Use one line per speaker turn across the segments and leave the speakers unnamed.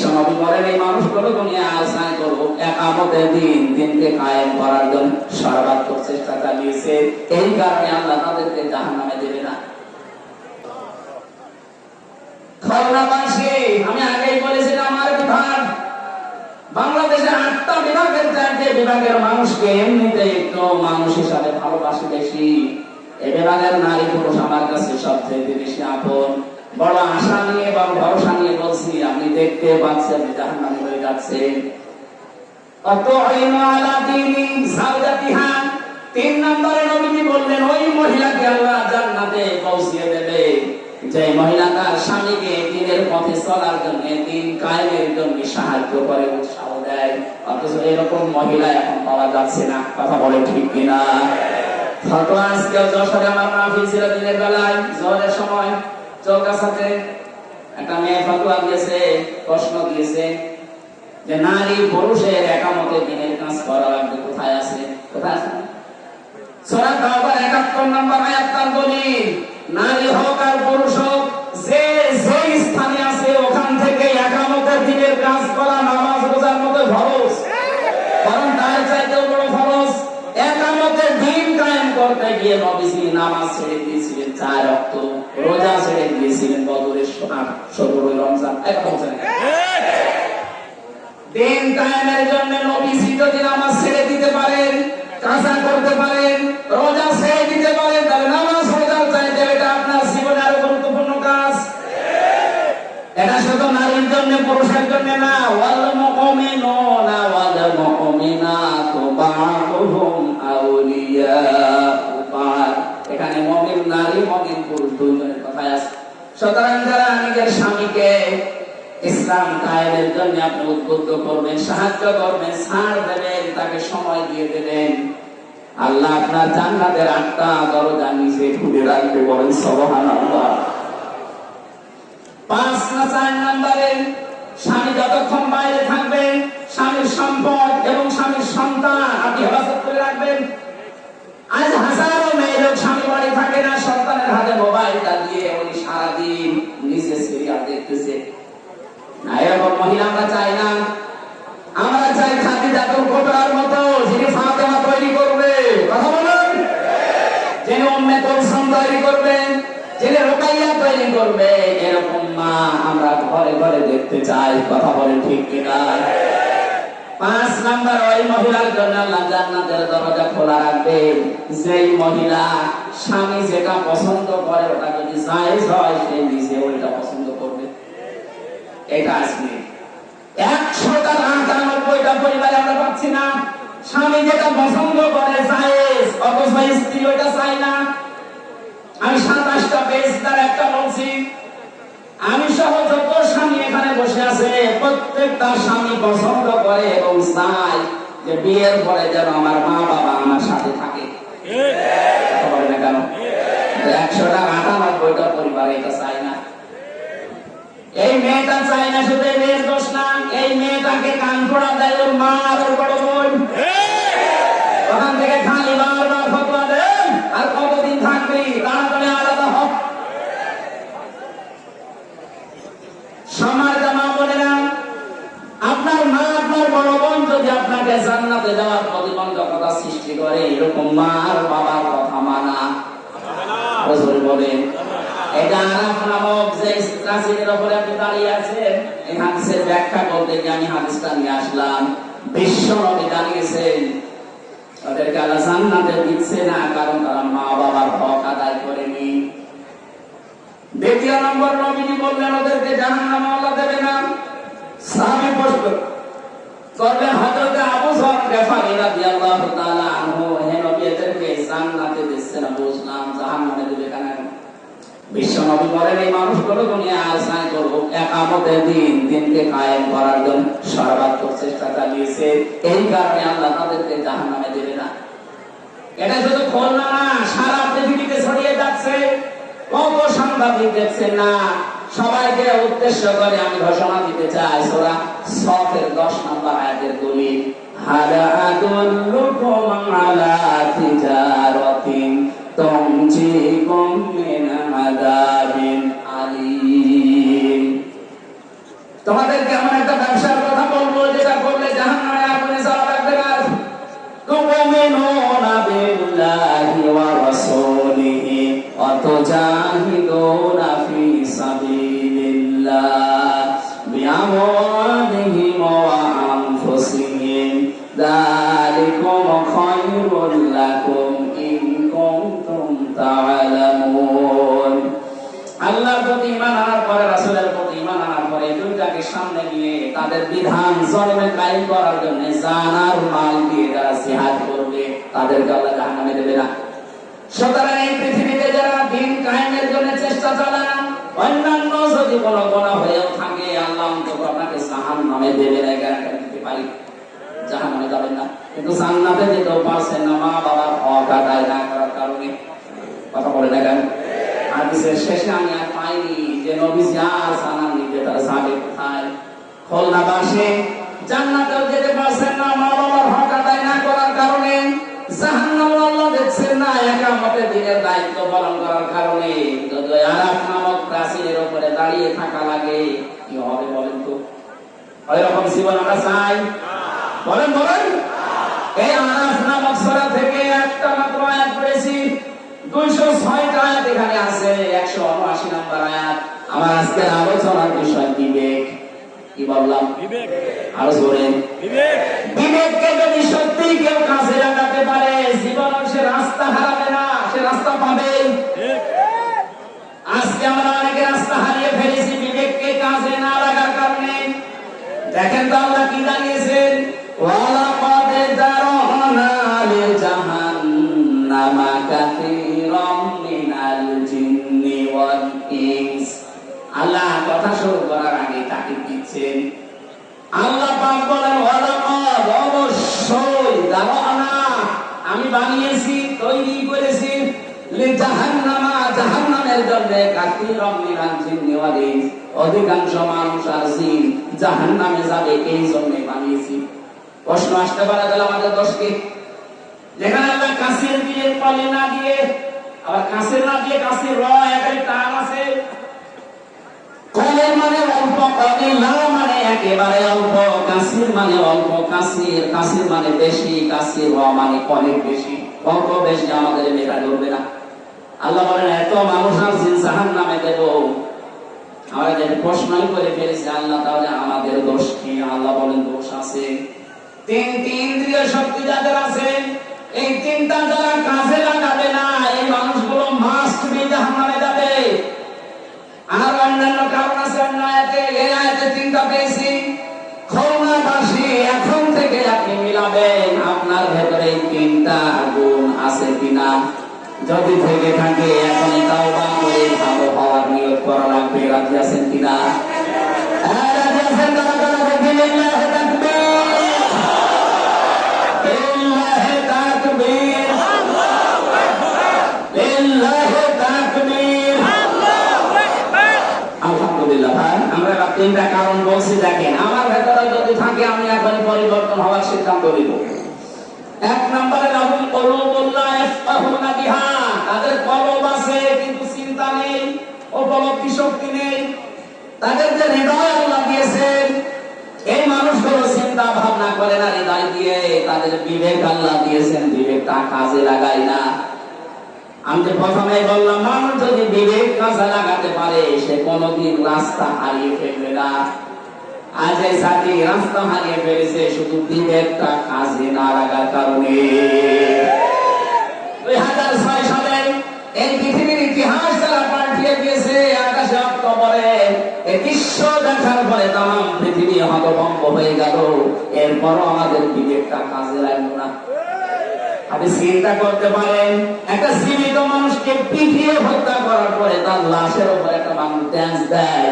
বিশ্বনবী বলেন এই মানুষগুলো দুনিয়া আশ্রয় করো কিয়ামতের দিন দিনকে কায়েম করার জন্য সর্বাত্মক চেষ্টা চালিয়েছে। এই কারণে আল্লাহ তাদেরকে জাহান্নামে দেবে না। খুলনাবাসী, আমি আগেই বলেছিলাম আমার বিভাগ বাংলাদেশে 8টা বিভাগের 4টে বিভাগের মানুষকে এমনিতে একটু মানুষ হিসাবে ভালোবাসি বেশি। এই বিভাগের নারী পুরুষ আমার কাছে সবচেয়ে বেশি আপন। বড় আশা নিয়ে এবং ভরসা নিয়ে বলছি, আপনি দেখতে পাচ্ছেন আপনি জাহান্নামে হয়ে যাচ্ছেন। তিন নম্বরে নবীজি বললেন ওই মহিলাকে আল্লাহ জান্নাতে পৌঁছিয়ে দেবে যে মহিলা তার স্বামীকে দ্বীনের পথে চলার জন্য, দ্বীন কায়েমের জন্য সাহায্য করে, উৎসাহ দেয়। অথচ এরকম মহিলা এখন পাওয়া যাচ্ছে না। কথা বলে ঠিক কিনা? ফতোয়া আজকেও যশোরে আমার মাহফিল ছিল দিনের বেলায়, জোহরের সময় চৌকাছাতে একটা মেয়ে ফতোয়া দিয়েছে, প্রশ্ন দিয়েছে যে নারী পুরুষের একামতে দ্বীনের কাজ করা লাগবে, কোথায় আছে? কোথায় আছে? সূরা তাওবার 71 নম্বর আয়াত তার দলিল। নারী হোক আর পুরুষ হোক, যে যে স্থানে আছে ওখান থেকে একামতের দ্বীনের কাজ করা নামাজ রোজার মতো ফরজ, কারণ তার চাইতেও বড় ফরজ। একামতের দ্বীন কায়েম করতে গিয়ে নবীজি নামাজ ছেড়ে দিয়েছিলেন 4 ওয়াক্ত, রোজা ছেড়ে দিয়েছিলেন বদরের 17 রমজান। একটা বলছেন দ্বীন কায়েমের জন্য নবীজি যদি নামাজ ছেড়ে দিতে পারেন, কাজা করতে পারেন, রোজা ছেড়ে দিতে পারেন, তাহলে নামাজ রোজার চাইতে এটা আপনার জীবনের আরো গুরুত্বপূর্ণ কাজ। এটা শুধু নারীর জন্য পুরুষের জন্য না। ওয়াল মুমিনুনা ওয়াল মুমিনাতু বা'দুহুম আউলিয়াউ বা'দ। এখানে মুমিন নারী মুমিন পুরুষ দুজনের কথা আছে। সুতরাং যারা নিজের স্বামীকে ইসলাম কায়েমের জন্য আপনি উদ্বুদ্ধ করবেন, সাহায্য করবেন, ছাড় দেবেন, তাকে সময় দিয়ে দেবেন, আল্লাহ আপনার জান্নাতের 8টা দরজা নিজে খুলে রাখবে। বলেন সুবহানাল্লাহ। 4 নম্বরে স্বামী যতক্ষণ বাইরে থাকবেন স্বামীর সম্পদ এবং স্বামীর সন্তান আপনি হেফাজত করে রাখবেন। আজ হাজারো মেয়ে লোক স্বামী বাড়ি থাকে না, সন্তানের হাতে মোবাইলটা দিয়ে উনি সারাদিন নিজে সিরিয়াল দেখতেছে। না, এরকম মহিলা আমরা চাই না। আমরা চাই খাদিজাতুল কুবরার মতো, যিনি ফাতেমা তৈরি করবে। কথা বলেন, যিনি উম্মে কুলসুম তৈরি করবেন, যিনি রুকাইয়া তৈরি করবে, এরকম মা আমরা ঘরে ঘরে দেখতে চাই। কথা বলেন ঠিক কিনা? 5 নম্বর ওই মহিলার জন্য আল্লাহ জান্নাতের দরজা খোলা রাখবে যেই মহিলা স্বামী যেটা পছন্দ করে ওটা যদি জায়েজ হয় সে নিজে ওইটা পছন্দ করবে। এটা আসলে 100টা 99টা পরিবারে আমরা পাচ্ছি না। স্বামী যেটা পছন্দ করে জায়েজ, অথচ স্ত্রী ওইটা চায় না। আমি 27টা পেজ তার একটা বলছি। আমি সহ যত স্বামী এখানে বসে আছে প্রত্যেকটা স্বামী পছন্দ করে এবং চায় যে বিয়ের পরে যেন আমার মা বাবা আমার সাথে থাকে। বলে না কেন? 100টা 98টা পরিবার এটা চায় না। এই মেয়েটা চায় না, শুধু মেয়ের দোষ না, এই মেয়েটাকে কান পড়া দেয় ওর মা আর ওর বড় বোন। ওখান থেকে খালি বারবার ফতোয়া দেন, আর কতদিন থাকবি, তাড়াতাড়ি আলাদা হ। সমাজ মা বলে না, আপনার মা আপনার বড় বোন যদি আপনাকে জান্নাতে যাওয়ার প্রতিবন্ধকতা সৃষ্টি করে, এরকম মা আর বাবার কথা মানা বলেন। এটা আরাফ নামক যে প্রাচীরের উপরে আপনি দাঁড়িয়ে আছেন, এই হাদিসের ব্যাখ্যা করতে গিয়ে আমি হাদিসটা নিয়ে আসলাম। বিশ্ব নবী জানিয়েছেন তাদেরকে আল্লাহ জান্নাতে দিচ্ছে না, কারণ তারা মা বাবার হক আদায় করেনি। 2 নম্বর নবীজি বললেন ওদেরকে জাহান্নামে আল্লাহ দেবে না। সাহাবী প্রশ্ন করলেন হযরত আবু যর গফারি রাদিয়াল্লাহু তাআলা আনহু, হে নবী এদেরকে জান্নাতে দিচ্ছে না, বুঝলাম, জাহান্নামে দেবে কেন? বিশ্ব নবী বলেন এই মানুষগুলো দুনিয়া আশ্রয় করব কিয়ামতের দিন দিনকে কায়েম করার জন্য সর্বাত্মক চেষ্টা চালিয়েছে। এই কারণে আল্লাহ তাদেরকে জাহান্নামে দেবে না। এটা শুধু খুলনা না, সারা পৃথিবীতে ছড়িয়ে যাচ্ছে। কত সাংবাদিক দেখছেন না, সবাইকে উদ্দেশ্য করে আমি ঘোষণা দিতে চাই। সূরা সফের 10 নম্বর আয়াতের দলিল, হাদা আদুল্লুকুম আলা তিজারাতিন তুনজিকুম মিন আযাবিন আলীম। তোমাদেরকে এমন একটা তুজাহিদুনা ফি সাবিলিল্লাহ বিআমওয়ালিহিম ওয়া আনফুসিহিম যালিকুম খায়রুল লাকুম ইন কুনতুম তা'লামুন। আল্লাহর প্রতি ঈমান আনার পরে, রাসূলের প্রতি ঈমান আনার পরে দুইটাকে সামনে নিয়ে তাদের বিধান জমিনে কায়েম করার জন্য জান আর মাল দিয়ে যারা জিহাদ করবে তাদেরকে আল্লাহ জাহান্নামে দেবে না। সুতরাং এই পৃথিবীতে যারা দিন কায়েমের জন্য চেষ্টা চালান, অন্যান্য যদি কোনো গুনাহ হয়েও থাকে আল্লাহ অন্তত আপনাকে জাহান্নামে দেবে না, গ্যারান্টি দিতে পারি। জাহান্নামে যাবেন না, কিন্তু জান্নাতে যেতেও পারছেন না মা বাবার হক আদায় না করার কারণে। কথা বলে না কেন? হাদিসের শেষে আমি আর পাইনি যে নবীজি আর জানান নিতে তারা যাবে কোথায়। খুলনাবাসী জান্নাতেও যেতে পারছেন না মা বাবার হক আদায় না করার কারণে, জাহান্নাম আল্লাহ দেখছেন না কিয়ামতের দিনের দায়িত্ব পালন করার কারণে। যদি আরাফ নামক প্রাচীরের উপরে দাঁড়িয়ে থাকা লাগে কি হবে বলেন তো? ওইরকম জীবন আমরা চাই? বলেন বলেন। এই আরাফ নামক সূরা থেকে একটা মাত্র আয়াত পড়েছি, 206টা আয়াত এখানে আছে, 179 নম্বর আয়াত। আমার আজকের আলোচনার বিষয় বিবেক। কি বললাম? বিবেক। আরো জোরে বিবেক। বিবেককে যদি সত্যি কেউ কাজে লাগাতে পারে জীবনে সে রাস্তা হারাবে না, সে রাস্তা পাবে। আজকে আমরা অনেকে রাস্তা হারিয়ে ফেলেছি বিবেককে কাজে না লাগার কারণে। দেখেন তো আল্লাহ কি জানিয়েছেন, ওয়ালাকাদ যারানা লিজাহান্নামা কাসীরাম মিনাল জিন্নি ওয়াল ইনস। আল্লাহ কথা শুরু করার আগে তাকিদ দিচ্ছেন। আল্লাহ পাক বলেন ওয়ালাকাদ, অবশ্যই, যারানা, আমি বানিয়েছি, তৈরি করেছি, লিজাহান্নামা, জাহান্নামের জন্য, কাসীরাম মিনাল জিন্নি ওয়াল ইনস, অধিকাংশ মানুষ আর জিন জাহান্নামে যাবে এই জন্য বানিয়েছি। প্রশ্ন আসতে পারে তাহলে আমাদের দোষ কি? যেখানে আল্লাহ কাসির দিয়ে পালে না দিয়ে, আবার কাসির না দিয়ে কাসির র একই টান আছে। কলের মানে অল্প, কলের না মানে একেবারে অল্প, কাসির মানে অল্প, কাসির, কাসির মানে বেশি, কাসির র মানে অনেক বেশি। অল্প বেশি আমাদের মেয়েরা ধরবে না। আল্লাহ বলেন এত মানুষ আর জিন জাহান্নামে দেব। আমরা যে প্রশ্নই করে ফেলেছি আল্লাহ, তাহলে আমাদের দোষ কি? আল্লাহ বলেন দোষ আছে। তিনটি ইন্দ্রিয় শক্তি যাদের আছে, এই তিনটা যারা কাজে লাগাবে না এই মানুষগুলো মাস্ট বি জাহান্নামে যাবে। আর অন্যান্য কারণ আছে অন্য আয়াতে, এই আয়াতে তিনটা পেয়েছি। খুলনাবাসী এখন থেকে আপনি মিলাবেন আপনার ভেতরে এই তিনটা গুণ আছে কিনা। যদি থেকে থাকে এখনই তাওবা করে ভালো হওয়ার নিয়ত করা লাগবে। রাজি আছেন কিনা? রাজি আছেন? তারা তারা দেখে লিল্লাহি তাকবীর, লিল্লাহি তাকবীর, আল্লাহু আকবার, লিল্লাহি তাকবীর, আল্লাহু আকবার। আলহামদুলিল্লাহ। ভাই আমরা তিনটা কারণ বলছি, দেখেন আমার ভেতরে যদি থাকে আমি এখনই পরিবর্তন হওয়ার সিদ্ধান্ত নিব। এক নম্বরে লাহুল কুলুবুল্লাহ ইয়াফকাহুনা বিহা, তাদের কলব আছে কিন্তু চিন্তা নেই, উপলব্ধি শক্তি নেই। তাদের যে হৃদয় আল্লাহ দিয়েছেন এই মানুষগুলো চিন্তা ভাবনা করে না হৃদয় দিয়ে। তাদের বিবেক আল্লাহ দিয়েছেন, বিবেকটা কাজে লাগায় না। আমি যে প্রথমেই বললাম মানুষ যদি বিবেক কাজে লাগাতে পারে সে কোনোদিন রাস্তা হারিয়ে ফেলবে না। আজ এই জাতি রাস্তা হারিয়ে ফেলেছে শুধু বিবেকটা কাজে না লাগার কারণে। 2006 সালে এই পৃথিবীর ইতিহাস যারা পাল্টিয়ে দিয়েছে, আকাশে অক্টোবরে এই দৃশ্য দেখার পরে তাম পৃথিবী হতভম্ব হয়ে গেল। এরপরও আমাদের বিবেকটা কাজে লাগলো না। আপনি চিন্তা করতে পারেন একটা জীবিত মানুষকে পিটিয়ে হত্যা করার পরে তার লাশের উপর একটা মানুষ ড্যান্স দেয়,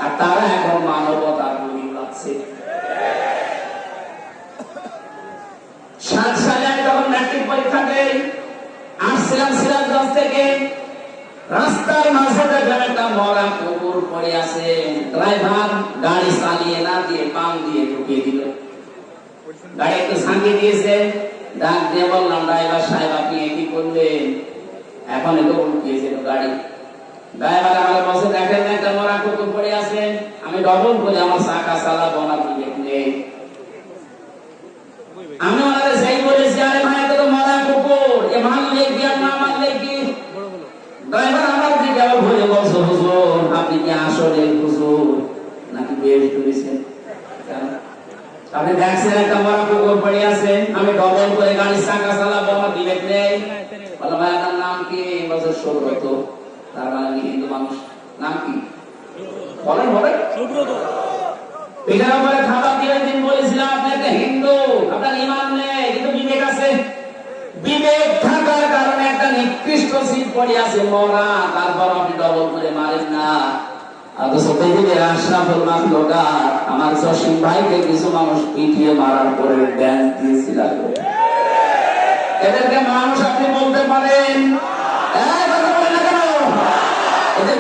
আর তারা এখন মানবতার গুলি লাগছে। 7 সালে আমি যখন ম্যাট্রিক পরীক্ষা দেই আসছিলাম সিরাজগঞ্জ থেকে, রাস্তার মাঝে দেখলাম একটা মরা কুকুর পড়ে আছে। ড্রাইভার গাড়ি চালিয়ে না দিয়ে পাম দিয়ে ঢুকিয়ে দিল। গাড়ি একটু ঝাঁকিয়ে দিয়েছে, ডাক দিয়ে বললাম ড্রাইভার সাহেব আপনি কি করলেন? এখন একটু উল্টিয়েছিল গাড়ি। ড্রাইভার আমাকে বসে দেখেন না একটা মরা কুকুর পড়ে আছে, আমি ডবল করে আমার চাকা চালাবো না, বিবেক নেই। আমি ওনাদের সেই বলেছি আরে ভাই এটা তো মরা কুকুর, এ মানলে কি আর না মানলে কি? ড্রাইভার আমার দিকে আবার ঘুরে বলছো, হুজুর আপনি কি আসলে হুজুর নাকি বেশ করেছেন? আপনি দেখছেন একটা মরা কুকুর পড়ে আছে, আমি ডবল করে গাড়ির চাকা চালাবো, আমার বিবেক নেই? বলো ভাই আপনার নাম কি? বলছে সুব্রত। তার মানে আমি হিন্দু মানুষ। নাম কি বলেন? বলেন সুব্রত। পিঠার উপরে খাবার দিয়ে দিন বলেছিলাম আপনি একটা হিন্দু, আপনার ইমান নেই কিন্তু বিবেক আছে। বিবেক থাকার কারণে একটা নিকৃষ্ট সিট পড়ে আছে মরা, তারপর আপনি ডবল করে মারেন না। অথচ পৃথিবীর আশরাফুল মাখলুকাত আমার জসিম ভাইকে কিছু মানুষ পিটিয়ে মারার পরে ড্যান্স দিয়েছিল। এদেরকে মানুষ আপনি বলতে পারেন? কথা বলেন না কেন? এদের